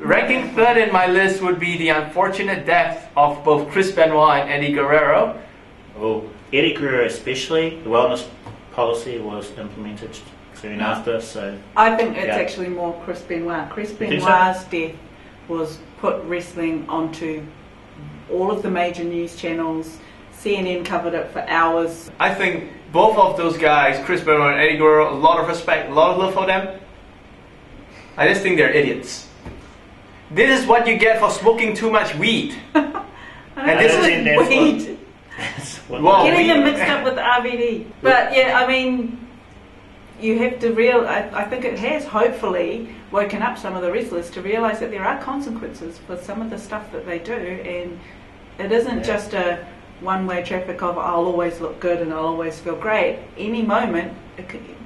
Ranking third in my list would be the unfortunate death of both Chris Benoit and Eddie Guerrero. Oh, Eddie Guerrero especially, the wellness policy was implemented soon after, so... I think it's actually more Chris Benoit. Chris Benoit's death was put wrestling onto all of the major news channels. CNN covered it for hours. I think both of those guys, Chris Benoit and Eddie Guerrero, a lot of respect, a lot of love for them. I just think they're idiots. This is what you get for smoking too much weed. And this is weed. Well, getting them mixed up with RVD. But yeah, I mean, you have to I think it has hopefully woken up some of the wrestlers to realise that there are consequences for some of the stuff that they do, and it isn't just a one-way traffic of I'll always look good and I'll always feel great. Any moment,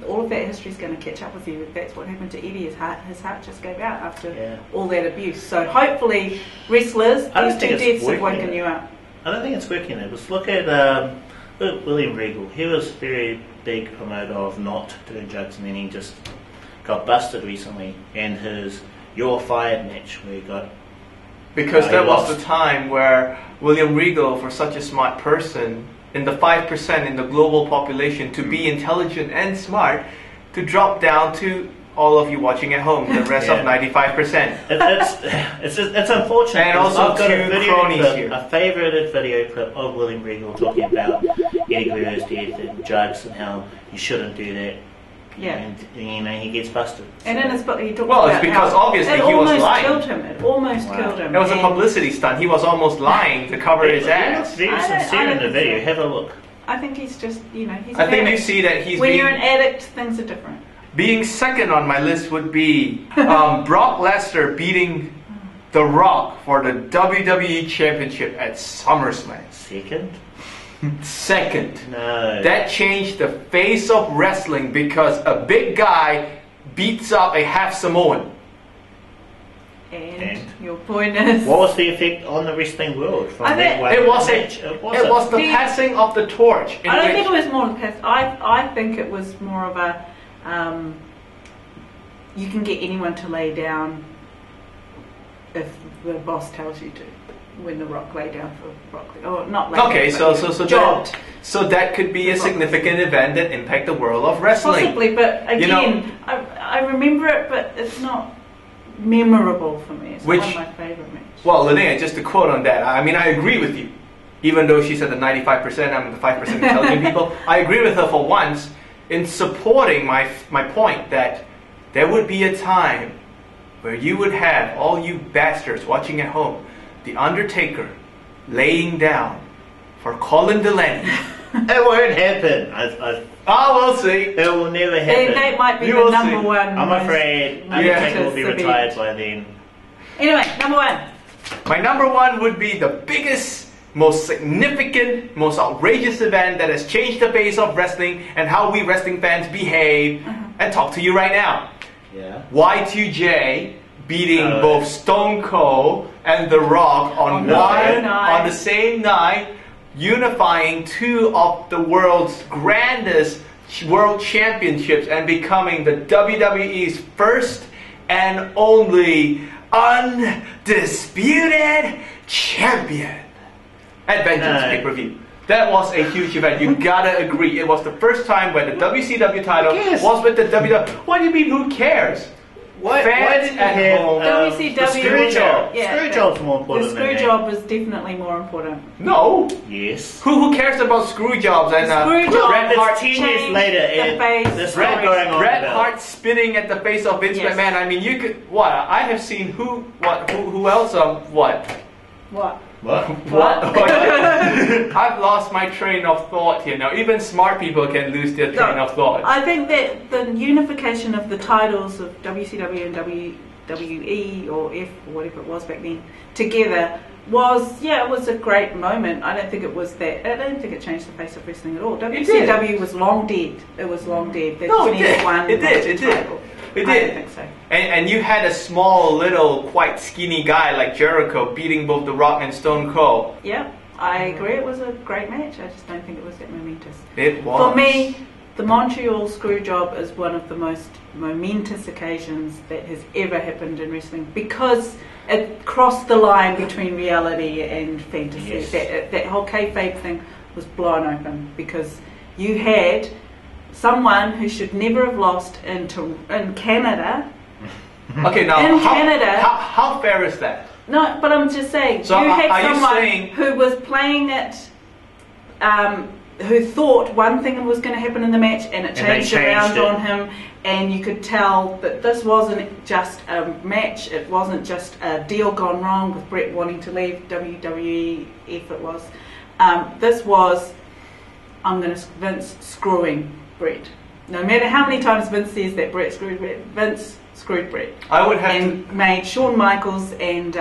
all of that history is going to catch up with you. That's what happened to Eddie. His heart just gave out after all that abuse. So hopefully, wrestlers, these two deaths have woken you up. I don't think it's working there. Just look at William Regal. He was a very big promoter of not doing drugs, and then he just got busted recently. And his You're Fired match where he got... Because that was the time where William Regal, for such a smart person, in the 5% in the global population, to be intelligent and smart, to drop down to all of you watching at home, the rest of 95%. It's unfortunate. And also I've got two cronies here. A favorited video clip of William Regal talking about Eddie Guerrero's death and drugs and how you shouldn't do that. Yeah. And you know, he gets busted. And in his book he talks about well, it's because obviously he was lying. It almost killed him. It was a publicity stunt. He was almost lying to cover his ass. He looks very sincere in the video. Have a look. I think he's just, he's I think you see that he's when you're an addict, things are different. Being second on my list would be Brock Lesnar beating The Rock for the WWE Championship at SummerSlam. Second? Second. No. That changed the face of wrestling because a big guy beats up a half Samoan. And your point is... What was the effect on the wrestling world from that one match? It was the passing of the torch. I don't think it was more the pass. I think it was more of a... you can get anyone to lay down if the boss tells you to. When The Rock lay down for Brock, or not lay down, so that could be a significant event that impact the world of wrestling. Possibly, but again, I remember it, but it's not memorable for me. It's not one of my favourite matches. Well, Linnea, just to quote on that, I mean, I agree with you. Even though she said the 95%, I'm the 5% intelligent people, I agree with her for once in supporting my point that there would be a time where you would have all you bastards watching at home The Undertaker laying down for Colin Delaney. It won't happen. We'll see. It will never happen. That might be the number one. I'm afraid Undertaker will be retired by then. Anyway, number one. My number one would be the biggest, most significant, most outrageous event that has changed the face of wrestling and how we wrestling fans behave and talk to you right now. Yeah. Y2J beating both Stone Cold and The Rock on the same night, unifying two of the world's grandest world championships and becoming the WWE's first and only undisputed champion at Vengeance pay-per-view. That was a huge event. You gotta agree. It was the first time where the WCW title was with the WWE. What do you mean? Who cares? Why didn't you have WCW? the screw job? Screw job's more important. The screw job is definitely more important. No. Yes. Who cares about screw jobs and Bret Hart 10 years later and this going on? Bret Hart spitting at the face of Vince McMahon. I mean, you could I have seen who else I've lost my train of thought here now. Even smart people can lose their train of thought. I think that the unification of the titles of WCW and WWE or F or whatever it was back then together was it was a great moment. I don't think it was that. I don't think it changed the face of wrestling at all. WCW was long dead. It was long dead. It did. I don't think so. And you had a small, little, quite skinny guy like Jericho beating both The Rock and Stone Cold. Yeah, I agree. It was a great match. I just don't think it was that momentous. It was. For me, The Montreal Screwjob is one of the most momentous occasions that has ever happened in wrestling because it crossed the line between reality and fantasy. Yes. That whole kayfabe thing was blown open because you had someone who should never have lost in Canada. Okay, now In Canada. how fair is that? No, but I'm just saying, So you had are you someone saying- who was playing it, who thought one thing was going to happen in the match and it And they changed around changed it. on him, and you could tell that this wasn't just a match, it wasn't just a deal gone wrong with Brett wanting to leave WWE, if it was. This was, Vince screwing Brett. No matter how many times Vince says that Brett screwed Brett, Vince screwed Brett. I would have And made Shawn Michaels and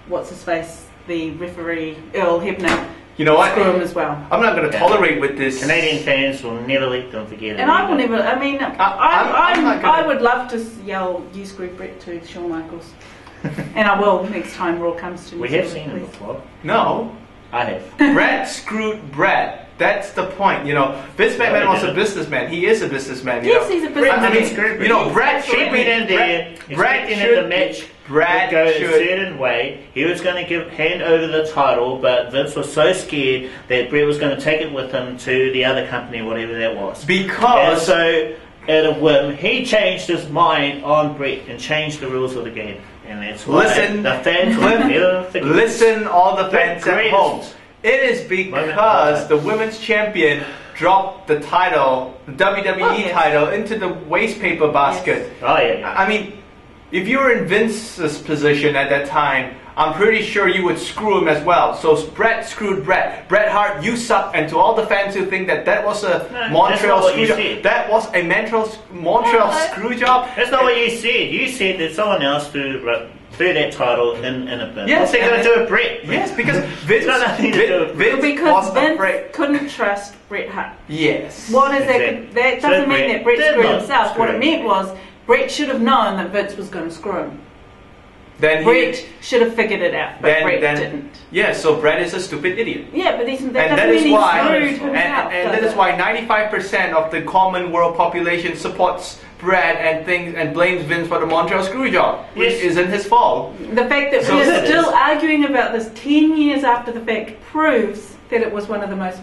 what's his face, the referee Earl Hebner, You know what? screw him as well. I'm not going to tolerate with this. Canadian fans will never let them forget it. And I will either. never. I mean, I'm not gonna- I would love to yell "You screwed Brett" to Shawn Michaels, and I will next time Raw comes to New We have Zealand, seen it please. before. No, I have. Brett screwed Brett. That's the point. You know, Vince No, McMahon he was a didn't. businessman. He is a businessman. You Yes, know. he's a I businessman. mean, screwed you know, Brett. Brett He should went in there, Brett expecting that should the match Brett would go should. a certain way. He was going to hand over the title, but Vince was so scared that Brett was going to take it with him to the other company, whatever that was. And Because so, at a whim, he changed his mind on Brett and changed the rules of the game. And that's why Listen, the fans will never forget. listen, all the fans at Greatest home. It is moment because of the women's champion dropped the title, the WWE Oh, yes. title, into the waste paper basket. Oh, yeah. I mean, if you were in Vince's position at that time, I'm pretty sure you would screw him as well. So Brett screwed Brett. Bret Hart, you suck. And to all the fans who think that that was a No, Montreal that's not what screw you job, said. that was a Montreal screw job. That's not what you said. You said that someone else threw that title in a bin. Yes, What's he going and- to do with Brett? Yes, because Vince, got nothing to do with Vince Because was Vince afraid. couldn't trust Bret Hart. Yes. What is Exactly. that? That So doesn't mean Brett that Brett did screwed not himself. What screw it him. meant was Brett should have known that Vince was going to screw him. Then Brett should have figured it out, but Brett didn't. Yeah, so Brett is a stupid idiot. Yeah, but that And doesn't that is mean he why, screwed and himself. that does is it? why 95% of the common world population supports Brett and blames Vince for the Montreal Screwjob, which Yes. isn't his fault. The fact that So we're it still is. arguing about this 10 years after the fact proves that it was one of the most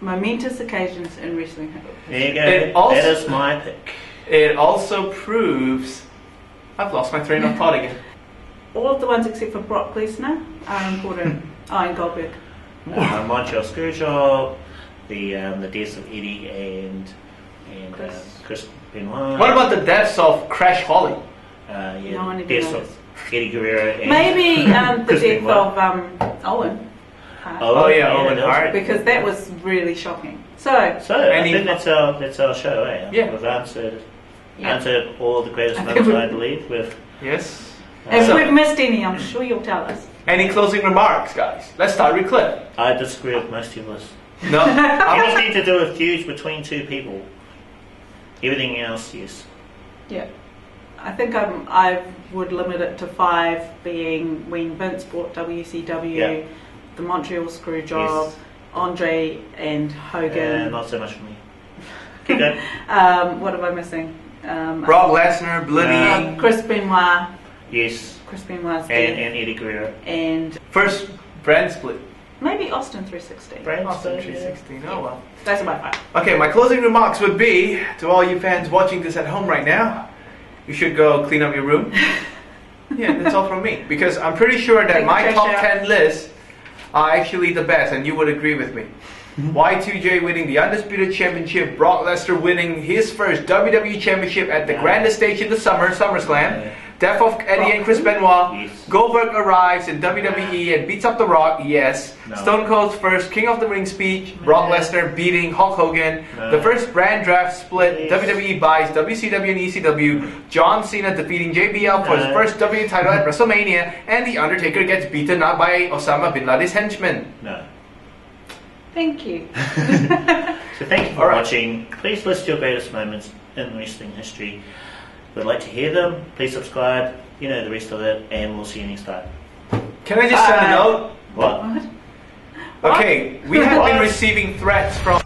momentous occasions in wrestling history. There you go. It also- That is my pick. It also proves I've lost my train of thought again. All of the ones except for Brock Lesnar are important. Oh, and Goldberg. Montreal Screwjob, the deaths of Eddie and Chris Benoit. What about the deaths of Crash Holly? Yeah, No one even deaths knows. of Eddie Guerrero and Maybe the Chris death Benoit. of Owen Hart, Oh, yeah, Owen that was- Hart. because that was really shocking. So, So And I he- think that's our show, eh? Yeah. We've answered yeah. all the greatest I think moments, we- I believe. With Yes. If So- we've missed any, I'm sure you'll tell us. Any closing remarks, guys? Let's start with Cliff. I disagree with most of us. No. Anything to do with feuds between two people. Everything else, yes. Yeah. I think I would limit it to 5, being when Vince bought WCW, Yeah. the Montreal Screwjob, Yes. Andre and Hogan. Not so much for me. Keep going. What am I missing? Brock Lesnar, Bloody. Chris Benoit. Yes. Chris Benoit's And dead. Eddie Guerrero. And First brand split. maybe Austin 316. Brand Austin split, 316. Oh well. Those are my 5. Okay, my closing remarks would be to all you fans watching this at home right now, you should go clean up your room. Yeah, that's all from me. Because I'm pretty sure that Take the my trash top out. 10 lists are actually the best, and you would agree with me. Y2J winning the Undisputed Championship, Brock Lesnar winning his first WWE Championship at the grandest stage in the SummerSlam. Death of Eddie and Chris Benoit. Yes. Goldberg arrives in WWE and beats up The Rock. Yes. No. Stone Cold's first King of the Ring speech. Brock Lesnar beating Hulk Hogan. No. The first brand draft split. Yes. WWE buys WCW and ECW. John Cena defeating JBL for his No. first W title at WrestleMania. And The Undertaker gets beaten up by Osama Bin Laden's henchmen. No. Thank you. So thank you for All right. watching. Please list your greatest moments in wrestling history. We'd like to hear them. Please subscribe. You know the rest of it, and we'll see you next time. Can I just send a Bye. note? What? What? Okay, we have been What? receiving threats from